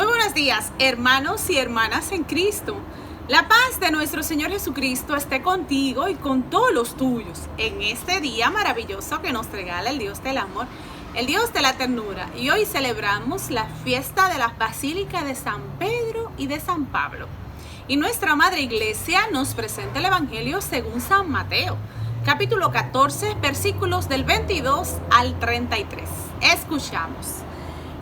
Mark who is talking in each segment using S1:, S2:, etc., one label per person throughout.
S1: Muy buenos días, hermanos y hermanas en Cristo. La paz de nuestro Señor Jesucristo esté contigo y con todos los tuyos en este día maravilloso que nos regala el Dios del amor, el Dios de la ternura. Y hoy celebramos la fiesta de la Basílica de San Pedro y de San Pablo. Y nuestra Madre Iglesia nos presenta el Evangelio según San Mateo, capítulo 14, versículos del 22 al 33. Escuchamos.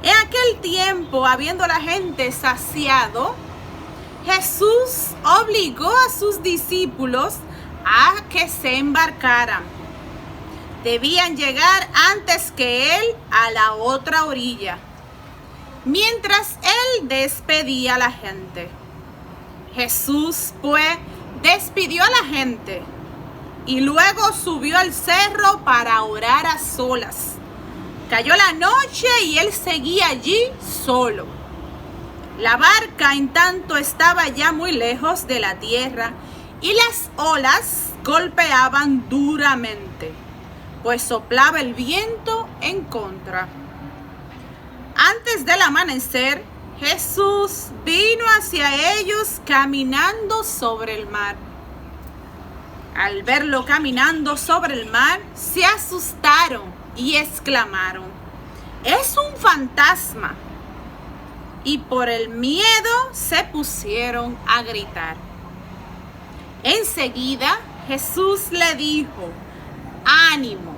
S1: En aquel tiempo, habiendo la gente saciado, Jesús obligó a sus discípulos a que se embarcaran. Debían llegar antes que él a la otra orilla, mientras él despedía a la gente. Jesús, pues, despidió a la gente y luego subió al cerro para orar a solas. Cayó la noche y él seguía allí solo. La barca, en tanto, estaba ya muy lejos de la tierra y las olas golpeaban duramente, pues soplaba el viento en contra. Antes del amanecer, Jesús vino hacia ellos caminando sobre el mar. Al verlo caminando sobre el mar, se asustaron y exclamaron: ¡es un fantasma! Y por el miedo se pusieron a gritar. Enseguida Jesús le dijo: ánimo,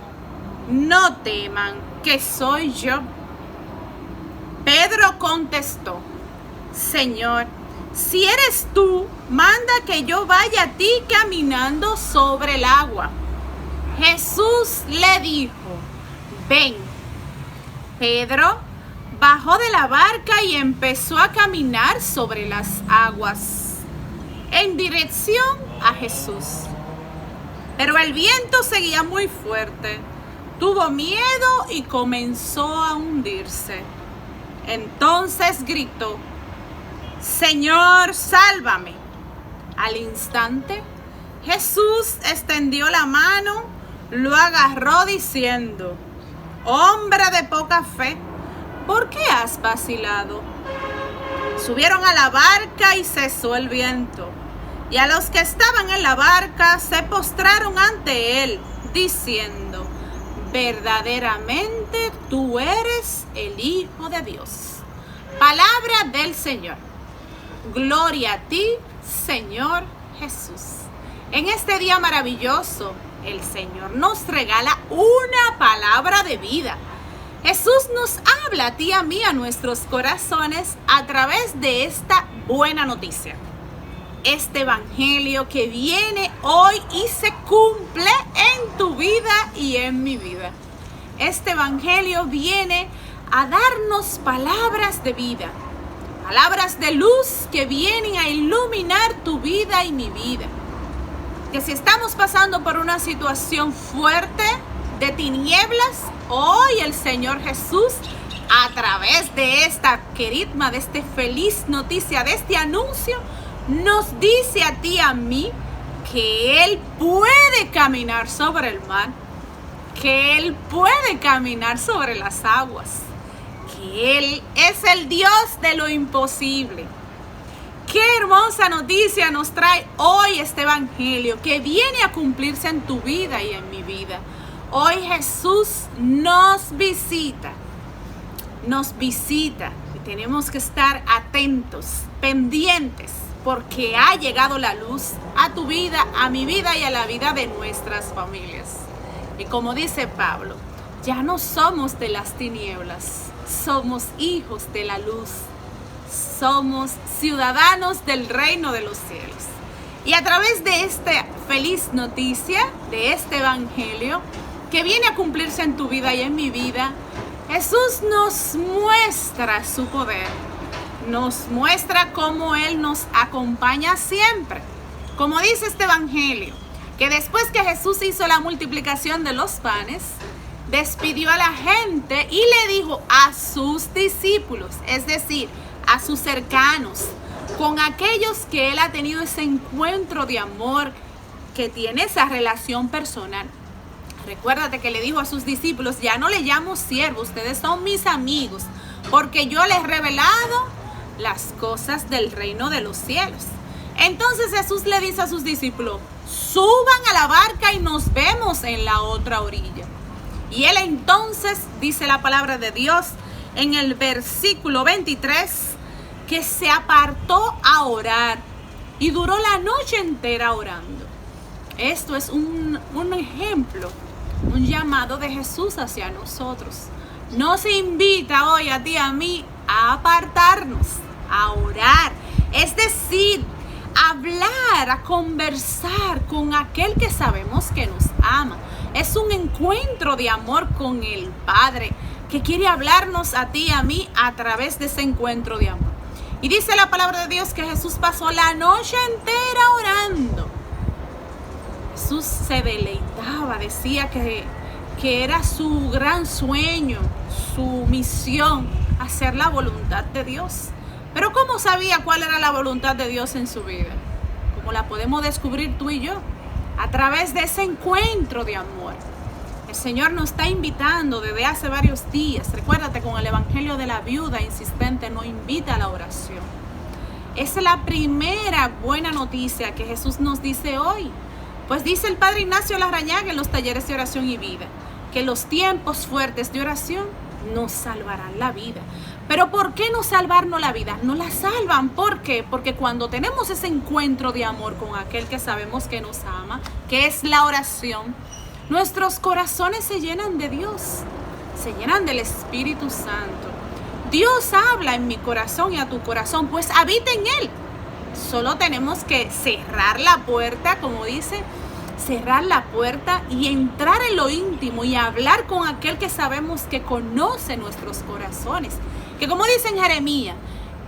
S1: no teman, que soy yo. Pedro contestó: Señor, si eres tú, manda que yo vaya a ti caminando sobre el agua. Jesús le dijo: ven. Pedro bajó de la barca y empezó a caminar sobre las aguas en dirección a Jesús. Pero el viento seguía muy fuerte. Tuvo miedo y comenzó a hundirse. Entonces gritó: Señor, sálvame. Al instante, Jesús extendió la mano, lo agarró diciendo: hombre de poca fe, ¿por qué has vacilado? Subieron a la barca y cesó el viento. Y a los que estaban en la barca se postraron ante él, diciendo: verdaderamente tú eres el Hijo de Dios. Palabra del Señor. Gloria a ti, Señor Jesús. En este día maravilloso, el Señor nos regala una palabra de vida. Jesús nos habla a ti y a mí, a nuestros corazones, a través de esta buena noticia. Este evangelio que viene hoy y se cumple en tu vida y en mi vida. Este evangelio viene a darnos palabras de vida, palabras de luz que vienen a iluminar tu vida y mi vida. Que si estamos pasando por una situación fuerte de tinieblas, hoy el Señor Jesús, a través de esta querigma, de esta feliz noticia, de este anuncio, nos dice a ti y a mí que Él puede caminar sobre el mar, que Él puede caminar sobre las aguas, que Él es el Dios de lo imposible. Qué hermosa noticia nos trae hoy este evangelio que viene a cumplirse en tu vida y en mi vida. Hoy Jesús nos visita y tenemos que estar atentos, pendientes, porque ha llegado la luz a tu vida, a mi vida y a la vida de nuestras familias. Y como dice Pablo, ya no somos de las tinieblas, somos hijos de la luz. Somos ciudadanos del reino de los cielos. Y a través de esta feliz noticia, de este evangelio, que viene a cumplirse en tu vida y en mi vida, Jesús nos muestra su poder. Nos muestra cómo Él nos acompaña siempre. Como dice este evangelio, que después que Jesús hizo la multiplicación de los panes, despidió a la gente y le dijo a sus discípulos, es decir, a sus cercanos, con aquellos que Él ha tenido ese encuentro de amor, que tiene esa relación personal. Recuérdate que le dijo a sus discípulos: ya no le llamo siervos, ustedes son mis amigos, porque yo les he revelado las cosas del reino de los cielos. Entonces Jesús le dice a sus discípulos, suban a la barca y nos vemos en la otra orilla. Y él entonces, dice la palabra de Dios en el versículo 23, que se apartó a orar y duró la noche entera orando. Esto es un ejemplo, un llamado de Jesús hacia nosotros. Nos invita hoy a ti y a mí a apartarnos, a orar, es decir, hablar, a conversar con aquel que sabemos que nos ama. Es un encuentro de amor con el Padre que quiere hablarnos a ti y a mí a través de ese encuentro de amor. Y dice la palabra de Dios que Jesús pasó la noche entera orando. Jesús se deleitaba, decía que era su gran sueño, su misión, hacer la voluntad de Dios. Pero ¿cómo sabía cuál era la voluntad de Dios en su vida? Como la podemos descubrir tú y yo, a través de ese encuentro de amor. El Señor nos está invitando desde hace varios días. Recuérdate, con el evangelio de la viuda insistente nos invita a la oración. Esa es la primera buena noticia que Jesús nos dice hoy. Pues dice el Padre Ignacio Larrañaga en los talleres de oración y vida, que los tiempos fuertes de oración nos salvarán la vida. Pero ¿por qué no salvarnos la vida? No la salvan. ¿Por qué? Porque cuando tenemos ese encuentro de amor con aquel que sabemos que nos ama, que es la oración, nuestros corazones se llenan de Dios, se llenan del Espíritu Santo. Dios habla en mi corazón y a tu corazón, pues habita en él. Solo tenemos que cerrar la puerta, como dice, cerrar la puerta y entrar en lo íntimo y hablar con aquel que sabemos que conoce nuestros corazones. Que como dice en Jeremías,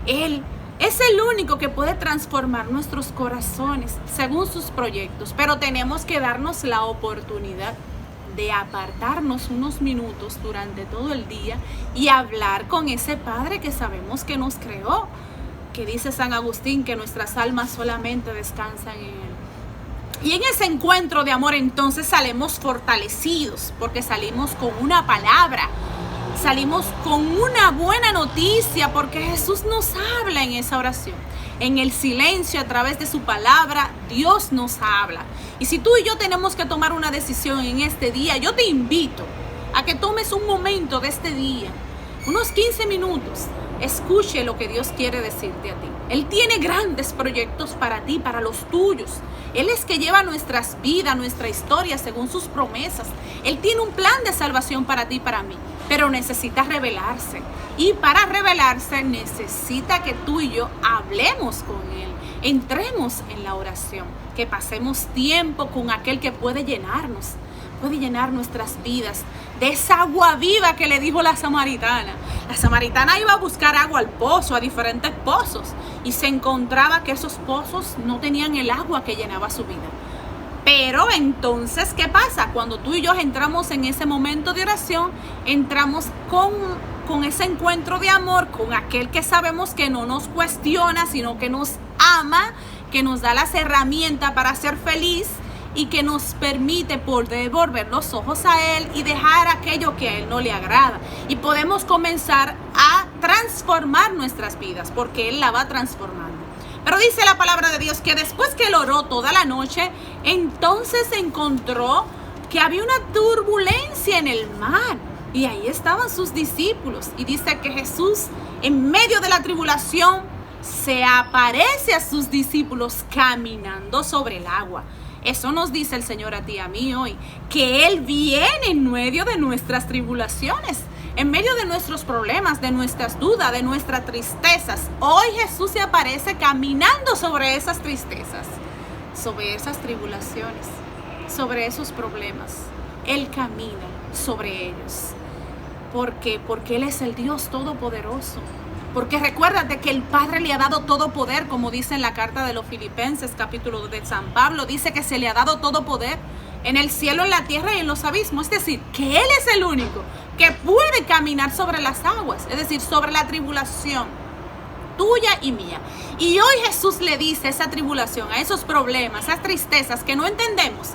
S1: Él es el único que puede transformar nuestros corazones según sus proyectos. Pero tenemos que darnos la oportunidad de apartarnos unos minutos durante todo el día y hablar con ese Padre que sabemos que nos creó. Que dice San Agustín que nuestras almas solamente descansan en Él. Y en ese encuentro de amor entonces salimos fortalecidos, porque salimos con una palabra, salimos con una buena noticia, porque Jesús nos habla en esa oración. En el silencio, a través de su palabra, Dios nos habla. Y si tú y yo tenemos que tomar una decisión en este día, yo te invito a que tomes un momento de este día, unos 15 minutos, escuche lo que Dios quiere decirte a ti. Él tiene grandes proyectos para ti, para los tuyos. Él es que lleva nuestras vidas, nuestra historia según sus promesas. Él tiene un plan de salvación para ti y para mí, pero necesita revelarse. Y para revelarse necesita que tú y yo hablemos con Él, entremos en la oración, que pasemos tiempo con aquel que puede llenarnos, puede llenar nuestras vidas de esa agua viva que le dijo la samaritana. La samaritana iba a buscar agua al pozo, a diferentes pozos, y se encontraba que esos pozos no tenían el agua que llenaba su vida. Pero entonces, ¿qué pasa? Cuando tú y yo entramos en ese momento de oración, entramos con ese encuentro de amor, con aquel que sabemos que no nos cuestiona, sino que nos ama, que nos da las herramientas para ser feliz, y que nos permite poder volver los ojos a Él y dejar aquello que a Él no le agrada. Y podemos comenzar a transformar nuestras vidas, porque Él la va transformando. Pero dice la palabra de Dios que después que Él oró toda la noche, entonces encontró que había una turbulencia en el mar. Y ahí estaban sus discípulos. Y dice que Jesús, en medio de la tribulación, se aparece a sus discípulos caminando sobre el agua. Eso nos dice el Señor a ti y a mí hoy, que Él viene en medio de nuestras tribulaciones, en medio de nuestros problemas, de nuestras dudas, de nuestras tristezas. Hoy Jesús se aparece caminando sobre esas tristezas, sobre esas tribulaciones, sobre esos problemas. Él camina sobre ellos. ¿Por qué? Porque Él es el Dios Todopoderoso. Porque recuérdate que el Padre le ha dado todo poder, como dice en la carta de los Filipenses, capítulo 2 de San Pablo, dice que se le ha dado todo poder en el cielo, en la tierra y en los abismos. Es decir, que Él es el único que puede caminar sobre las aguas, es decir, sobre la tribulación tuya y mía. Y hoy Jesús le dice a esa tribulación, a esos problemas, a esas tristezas que no entendemos,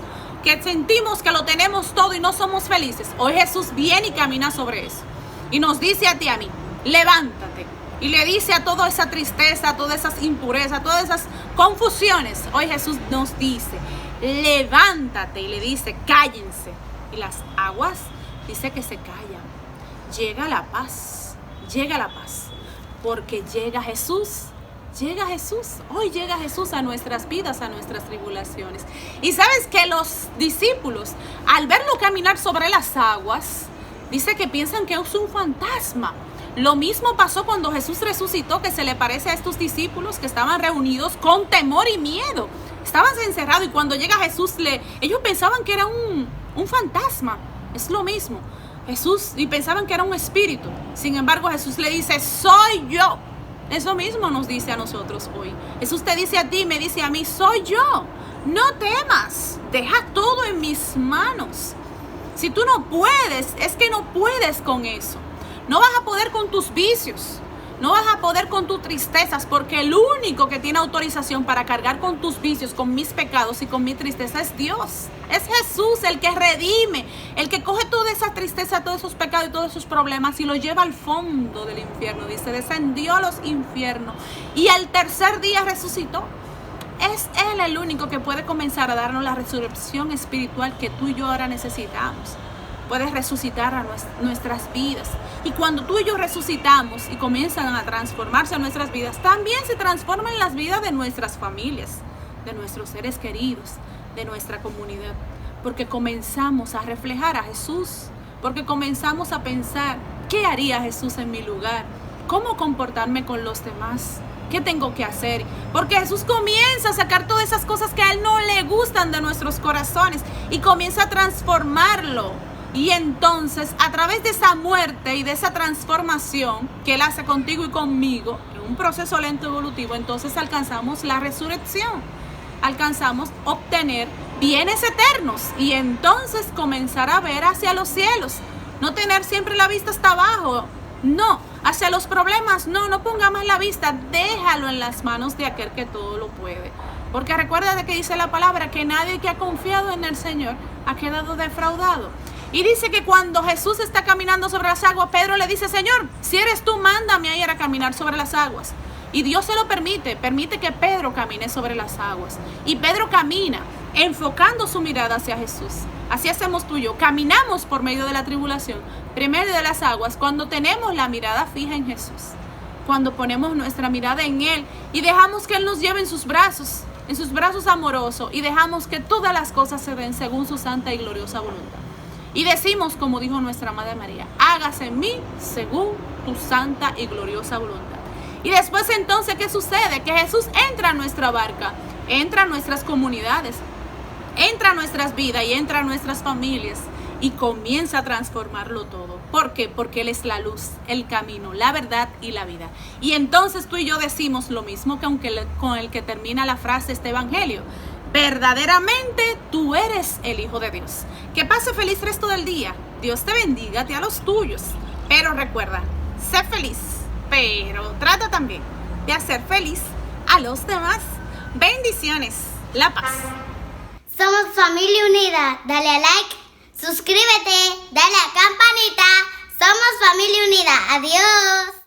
S1: que sentimos que lo tenemos todo y no somos felices. Hoy Jesús viene y camina sobre eso. Y nos dice a ti y a mí, levántate, y le dice a toda esa tristeza, a todas esas impurezas, a todas esas confusiones, hoy Jesús nos dice, levántate, y le dice, cállense. Y las aguas dice que se callan. Llega la paz, porque llega Jesús. Hoy llega Jesús a nuestras vidas, a nuestras tribulaciones. Y sabes que los discípulos, al verlo caminar sobre las aguas, dice que piensan que es un fantasma. Lo mismo pasó cuando Jesús resucitó, que se le parece a estos discípulos que estaban reunidos con temor y miedo. Estaban encerrados y cuando llega Jesús, ellos pensaban que era un fantasma. Es lo mismo. Jesús, y pensaban que era un espíritu. Sin embargo, Jesús le dice, soy yo. Eso mismo nos dice a nosotros hoy. Jesús te dice a ti, me dice a mí, soy yo. No temas, deja todo en mis manos. Si tú no puedes, es que no puedes con eso. No vas a poder con tus vicios. No vas a poder con tus tristezas, porque el único que tiene autorización para cargar con tus vicios, con mis pecados y con mi tristeza es Dios. Es Jesús el que redime, el que coge toda esa tristeza, todos esos pecados y todos esos problemas y los lleva al fondo del infierno. Dice, descendió a los infiernos y al tercer día resucitó. Es Él el único que puede comenzar a darnos la resurrección espiritual que tú y yo ahora necesitamos. Puedes resucitar a nuestras vidas. Y cuando tú y yo resucitamos y comienzan a transformarse nuestras vidas, también se transforman las vidas de nuestras familias, de nuestros seres queridos, de nuestra comunidad. Porque comenzamos a reflejar a Jesús. Porque comenzamos a pensar, ¿qué haría Jesús en mi lugar? ¿Cómo comportarme con los demás? ¿Qué tengo que hacer? Porque Jesús comienza a sacar todas esas cosas que a Él no le gustan de nuestros corazones y comienza a transformarlo. Y entonces, a través de esa muerte y de esa transformación que Él hace contigo y conmigo, en un proceso lento evolutivo, entonces alcanzamos la resurrección. Alcanzamos obtener bienes eternos y entonces comenzar a ver hacia los cielos. No tener siempre la vista hasta abajo. No, hacia los problemas, no ponga más la vista, déjalo en las manos de aquel que todo lo puede. Porque recuerda de que dice la palabra que nadie que ha confiado en el Señor ha quedado defraudado. Y dice que cuando Jesús está caminando sobre las aguas, Pedro le dice, Señor, si eres tú, mándame a ir a caminar sobre las aguas. Y Dios se lo permite que Pedro camine sobre las aguas. Y Pedro camina enfocando su mirada hacia Jesús. Así hacemos tú y yo. Caminamos por medio de la tribulación, por medio de las aguas, cuando tenemos la mirada fija en Jesús. Cuando ponemos nuestra mirada en Él y dejamos que Él nos lleve en sus brazos amorosos y dejamos que todas las cosas se den según su santa y gloriosa voluntad. Y decimos, como dijo nuestra Madre María, hágase en mí según tu santa y gloriosa voluntad. Y después entonces, ¿qué sucede? Que Jesús entra a nuestra barca, entra a nuestras comunidades, entra a nuestras vidas y entra a nuestras familias y comienza a transformarlo todo. ¿Por qué? Porque Él es la luz, el camino, la verdad y la vida. Y entonces tú y yo decimos lo mismo que con el que termina la frase este evangelio. Verdaderamente tú eres el Hijo de Dios. Que pase feliz resto del día. Dios te bendiga, a los tuyos. Pero recuerda, sé feliz, pero trata también de hacer feliz a los demás. Bendiciones. La paz.
S2: Somos Familia Unida. Dale a like, suscríbete, dale a campanita. Somos Familia Unida. Adiós.